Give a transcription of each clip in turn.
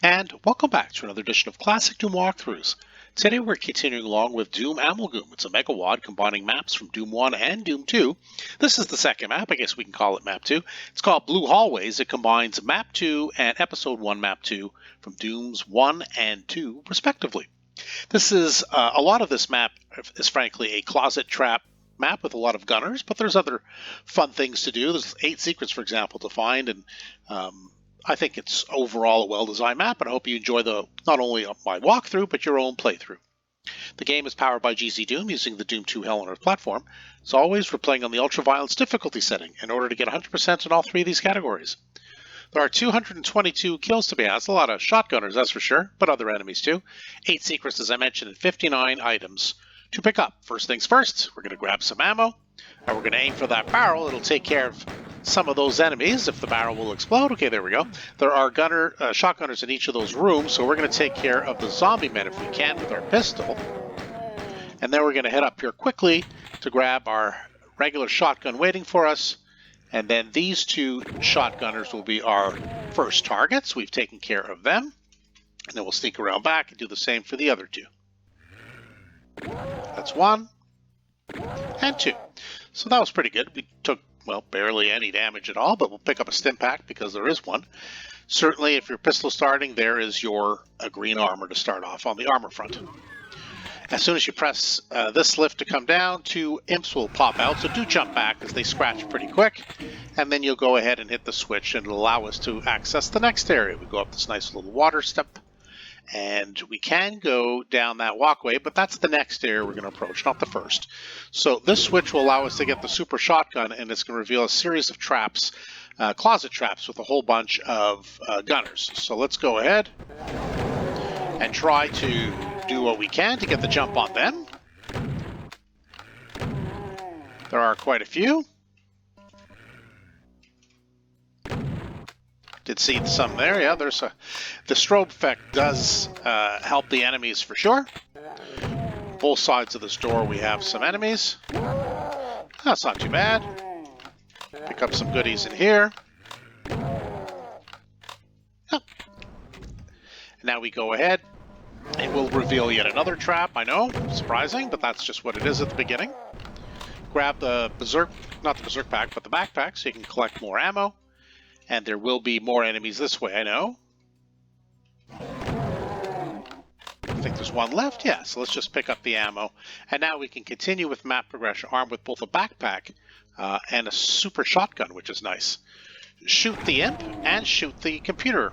And welcome back to another edition of Classic Doom Walkthroughs. Today we're continuing along with DOOM Amalgoom. It's a megawad combining maps from Doom 1 and Doom 2. This is the second map, I guess we can call it Map 2. It's called Blue Hallways. It combines Map 2 and Episode 1 Map 2 from Dooms 1 and 2, respectively. This is, a lot of this map is frankly a closet trap map with a lot of gunners, but there's other fun things to do. There's 8 secrets, for example, to find, and I think it's overall a well-designed map, and I hope you enjoy not only my walkthrough, but your own playthrough. The game is powered by GZDoom using the Doom 2 Hell on Earth platform. As always, we're playing on the ultra-violence difficulty setting in order to get 100% in all 3 of these categories. There are 222 kills to be had. That's a lot of shotgunners, that's for sure, but other enemies too. 8 secrets, as I mentioned, and 59 items to pick up. First things first, we're going to grab some ammo, and we're going to aim for that barrel. It'll take care of some of those enemies if the barrel will explode. Okay, there we go. There are shotgunners in each of those rooms, so we're going to take care of the zombie men if we can with our pistol. And then we're going to head up here quickly to grab our regular shotgun waiting for us. And then these 2 shotgunners will be our first targets. We've taken care of them. And then we'll sneak around back and do the same for the other 2. That's 1 and 2. So that was pretty good. We took, well, barely any damage at all, but we'll pick up a stim pack because there is one. Certainly, if you're pistol starting, there is your green armor to start off on the armor front. As soon as you press this lift to come down, 2 imps will pop out, so do jump back because they scratch pretty quick. And then you'll go ahead and hit the switch, and it'll allow us to access the next area. We go up this nice little water step, and we can go down that walkway, but that's the next area we're going to approach, not the first. So this switch will allow us to get the super shotgun, and it's going to reveal a series of traps, closet traps with a whole bunch of gunners. So let's go ahead and try to do what we can to get the jump on them. There are quite a few. Did see some there, yeah. The strobe effect does help the enemies for sure. Both sides of this door we have some enemies. That's not too bad. Pick up some goodies in here. Yep. Now we go ahead. It will reveal yet another trap, I know, surprising, but that's just what it is at the beginning. Grab the not the berserk pack, but the backpack so you can collect more ammo. And there will be more enemies this way, I know. I think there's one left, yeah, so let's just pick up the ammo. And now we can continue with map progression, armed with both a backpack and a super shotgun, which is nice. Shoot the imp and shoot the computer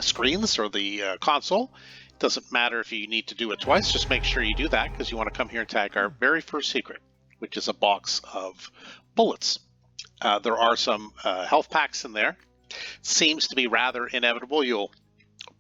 screens or the console. It doesn't matter if you need to do it twice, just make sure you do that because you want to come here and tag our very first secret, which is a box of bullets. There are some health packs in there. Seems to be rather inevitable. You'll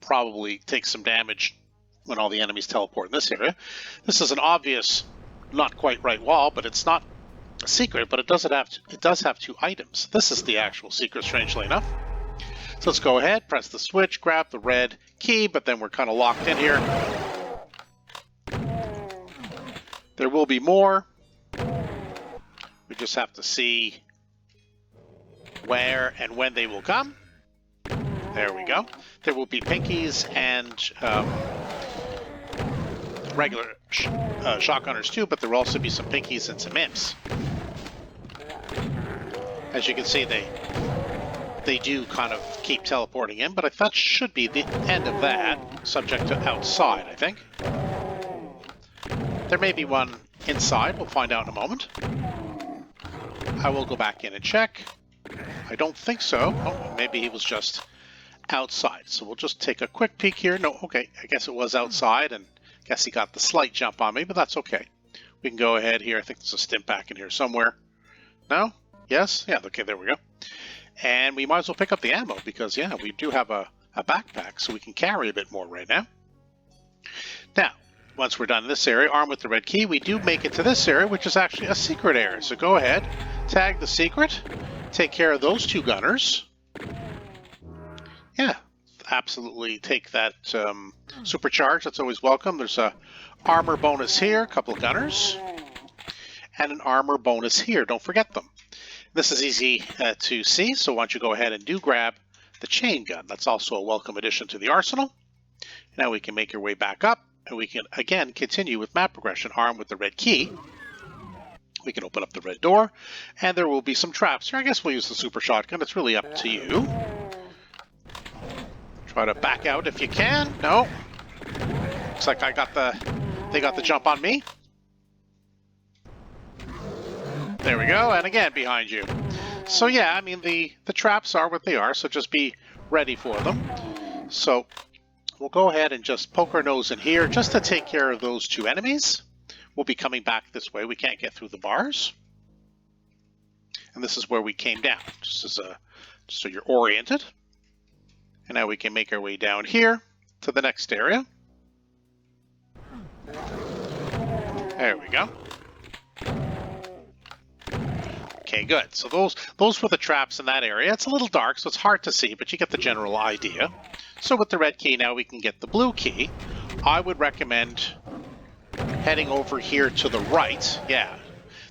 probably take some damage when all the enemies teleport in this area. This is an obvious, not quite right wall, but it's not a secret, but it does have 2 items. This is the actual secret, strangely enough. So let's go ahead, press the switch, grab the red key, but then we're kind of locked in here. There will be more. We just have to see where and when they will come. There we go. There will be pinkies and regular shotgunners too, but there will also be some pinkies and some imps. As you can see, they do kind of keep teleporting in, but that should be the end of that, subject to outside, I think. There may be one inside. We'll find out in a moment. I will go back in and check. I don't think so. Oh, maybe he was just outside. So we'll just take a quick peek here. No, okay, I guess it was outside, and I guess he got the slight jump on me, but that's okay. We can go ahead here. I think there's a stim pack in here somewhere. No? Yes? Yeah, okay, there we go. And we might as well pick up the ammo because, yeah, we do have a backpack, so we can carry a bit more right now. Now, once we're done in this area, armed with the red key, we do make it to this area, which is actually a secret area. So go ahead, tag the secret, take care of those 2 gunners. Yeah, absolutely take that supercharge. That's always welcome. There's a armor bonus here, a couple of gunners, and an armor bonus here. Don't forget them. This is easy to see, so why don't you go ahead and do grab the chain gun. That's also a welcome addition to the arsenal. Now we can make our way back up, and we can again continue with map progression armed with the red key. We can open up the red door, and there will be some traps here. I guess we'll use the super shotgun. It's really up to you. Try to back out if you can. No. Looks like they got the jump on me. There we go, and again behind you. So yeah, I mean the traps are what they are, so just be ready for them. So we'll go ahead and just poke our nose in here just to take care of those two enemies. We'll be coming back this way. We can't get through the bars. And this is where we came down, just so you're oriented. And now we can make our way down here to the next area. There we go. Okay, good. So those were the traps in that area. It's a little dark, so it's hard to see, but you get the general idea. So with the red key, now we can get the blue key. I would recommend heading over here to the right. Yeah,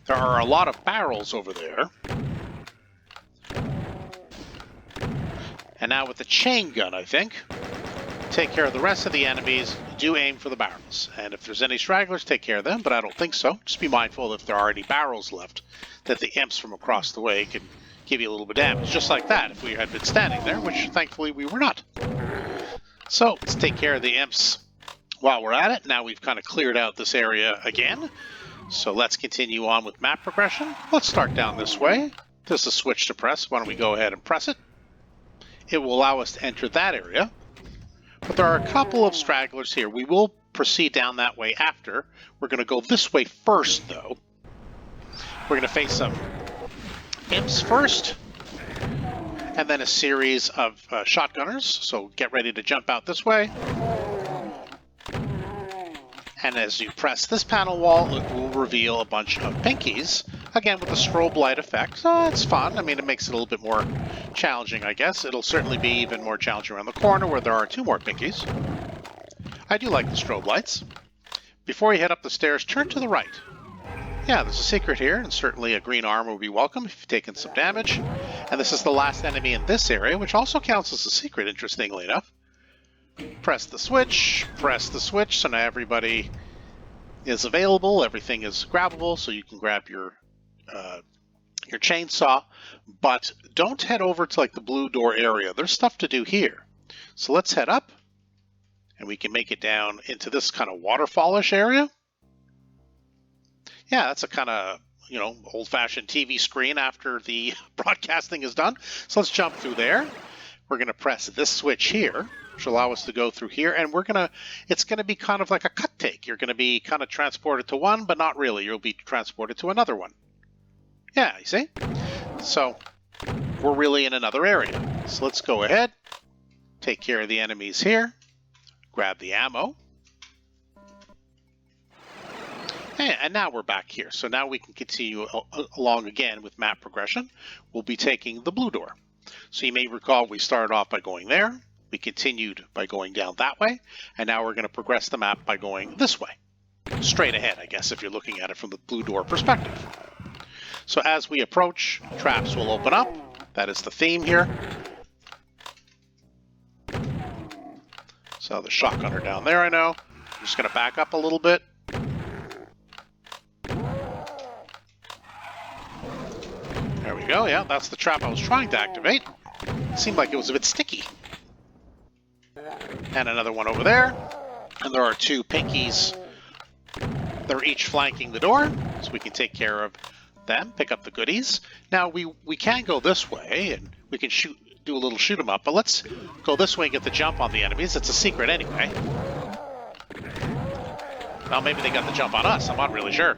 there are a lot of barrels over there. And now with the chain gun, I think, take care of the rest of the enemies. Do aim for the barrels. And if there's any stragglers, take care of them, but I don't think so. Just be mindful if there are any barrels left, that the imps from across the way can give you a little bit of damage. Just like that, if we had been standing there, which thankfully we were not. So let's take care of the imps while we're at it. Now we've kind of cleared out this area again. So let's continue on with map progression. Let's start down this way. There's a switch to press. Why don't we go ahead and press it? It will allow us to enter that area. But there are a couple of stragglers here. We will proceed down that way after. We're going to go this way first, though. We're going to face some imps first, and then a series of shotgunners. So get ready to jump out this way. And as you press this panel wall, it will reveal a bunch of pinkies, again with the strobe light effect. So it's fun. I mean, it makes it a little bit more challenging, I guess. It'll certainly be even more challenging around the corner where there are two more pinkies. I do like the strobe lights. Before you head up the stairs, turn to the right. Yeah, there's a secret here, and certainly a green armor will be welcome if you've taken some damage. And this is the last enemy in this area, which also counts as a secret, interestingly enough. Press the switch, so now everybody is available, everything is grabbable, so you can grab your chainsaw, but don't head over to like the blue door area. There's stuff to do here. So let's head up, and we can make it down into this kind of waterfallish area. Yeah, that's a kind of, you know, old-fashioned TV screen after the broadcasting is done. So let's jump through there. We're going to press this switch here, which will allow us to go through here, and it's going to be kind of like a cut take. You're going to be kind of transported to one, but not really. You'll be transported to another one. Yeah, you see? So we're really in another area. So let's go ahead, take care of the enemies here, grab the ammo. And now we're back here. So now we can continue along again with map progression. We'll be taking the blue door. So you may recall we started off by going there. We continued by going down that way. And now we're going to progress the map by going this way. Straight ahead, I guess, if you're looking at it from the blue door perspective. So as we approach, traps will open up. That is the theme here. So the shotgunner down there, I know. I'm just going to back up a little bit. There we go, yeah, that's the trap I was trying to activate. It seemed like it was a bit sticky. And another one over there. And there are two pinkies. They're each flanking the door, so we can take care of them, pick up the goodies. Now, we can go this way, and we can do a little shoot 'em up, but let's go this way and get the jump on the enemies. It's a secret anyway. Well, maybe they got the jump on us, I'm not really sure.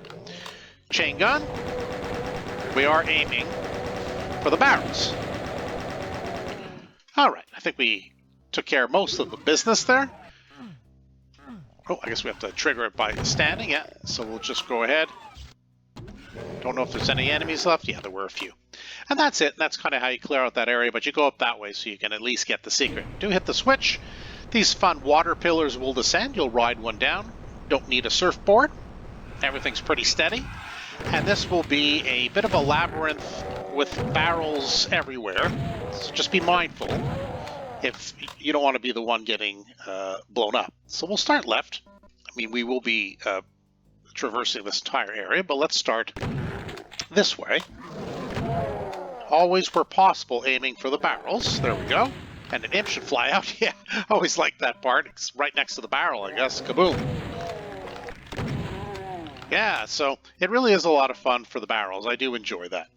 Chain gun. We are aiming for the barrels. All right, I think we took care of most of the business there. Oh, I guess we have to trigger it by standing. Yeah, so we'll just go ahead. Don't know if there's any enemies left. Yeah, there were a few. And that's it. That's kind of how you clear out that area, but you go up that way so you can at least get the secret. Do hit the switch. These fun water pillars will descend. You'll ride one down. Don't need a surfboard. Everything's pretty steady. And this will be a bit of a labyrinth with barrels everywhere. So just be mindful. if you don't want to be the one getting blown up. So we'll start left. I mean, we will be traversing this entire area, but let's start this way. Always where possible, aiming for the barrels. There we go. And an imp should fly out. Yeah, I always like that part. It's right next to the barrel, I guess. Kaboom. Yeah, so it really is a lot of fun for the barrels. I do enjoy that.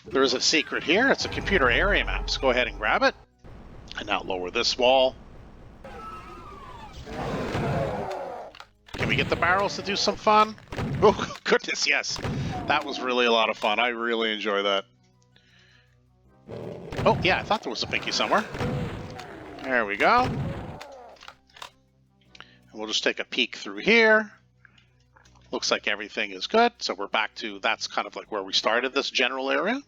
There is a secret here. It's a computer area map, so go ahead and grab it. And now lower this wall. Can we get the barrels to do some fun? Oh, goodness, yes. That was really a lot of fun. I really enjoy that. Oh, yeah, I thought there was a pinky somewhere. There we go. And we'll just take a peek through here. Looks like everything is good. So we're back to, that's kind of like where we started this general area.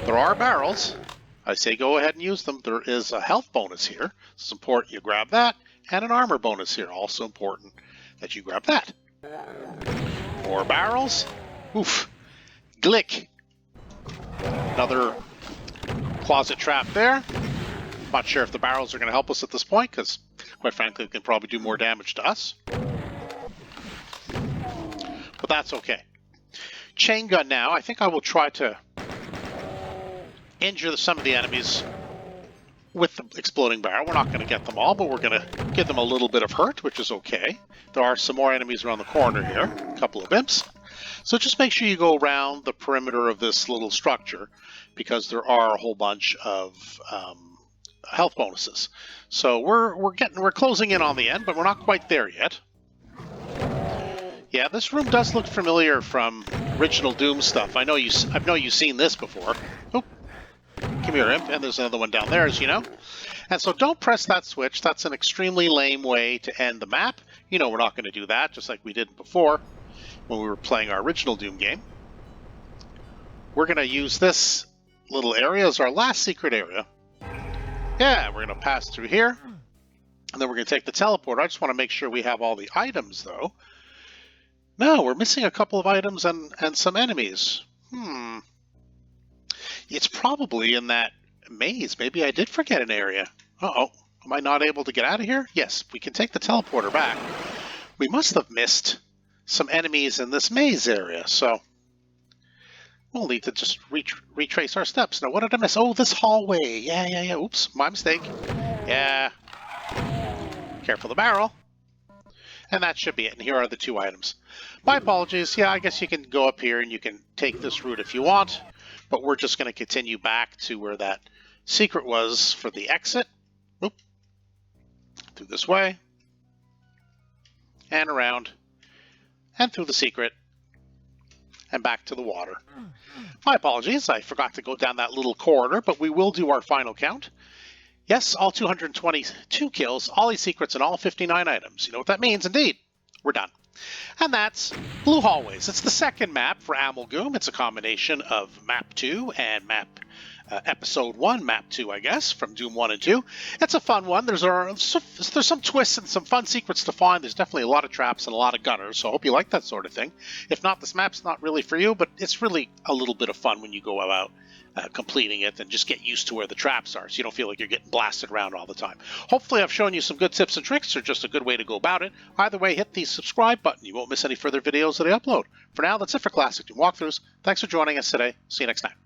There are barrels. I say go ahead and use them. There is a health bonus here. It's important you grab that. And an armor bonus here. Also important that you grab that. More barrels. Oof. Glick. Another closet trap there. Not sure if the barrels are going to help us at this point, because quite frankly, they can probably do more damage to us. But that's okay. Chain gun now. I think I will try to injure some of the enemies with the exploding barrel. We're not going to get them all, but we're going to give them a little bit of hurt, which is okay. There are some more enemies around the corner here. A couple of imps. So just make sure you go around the perimeter of this little structure, because there are a whole bunch of health bonuses. So we're closing in on the end, but we're not quite there yet. Yeah, this room does look familiar from original Doom stuff. I know you've seen this before. Oh, come here, imp. And there's another one down there, as you know. And so don't press that switch. That's an extremely lame way to end the map. You know we're not going to do that, just like we did before when we were playing our original Doom game. We're going to use this little area as our last secret area. Yeah, we're going to pass through here. And then we're going to take the teleporter. I just want to make sure we have all the items, though. No, we're missing a couple of items and some enemies. It's probably in that maze. Maybe I did forget an area. Uh-oh. Am I not able to get out of here? Yes, we can take the teleporter back. We must have missed some enemies in this maze area, so we'll need to just retrace our steps. Now, what did I miss? Oh, this hallway. Yeah. Oops, my mistake. Yeah. Careful the barrel. And that should be it. And here are the two items. My apologies. Yeah, I guess you can go up here and you can take this route if you want, but we're just going to continue back to where that secret was for the exit. Oop. Through this way. And around. And through the secret, and back to the water. My apologies, I forgot to go down that little corridor, but we will do our final count. Yes, all 222 kills, all these secrets, and all 59 items. You know what that means, indeed. We're done. And that's Blue Hallways. It's the second map for Amalgoom. It's a combination of Map 2 and Episode 1, Map 2, I guess, from Doom 1 and 2. It's a fun one. There's some twists and some fun secrets to find. There's definitely a lot of traps and a lot of gunners, so I hope you like that sort of thing. If not, this map's not really for you, but it's really a little bit of fun when you go about completing it and just get used to where the traps are so you don't feel like you're getting blasted around all the time. Hopefully I've shown you some good tips and tricks, or just a good way to go about it. Either way, hit the subscribe button. You won't miss any further videos that I upload. For now, that's it for Classic Doom Walkthroughs. Thanks for joining us today. See you next time.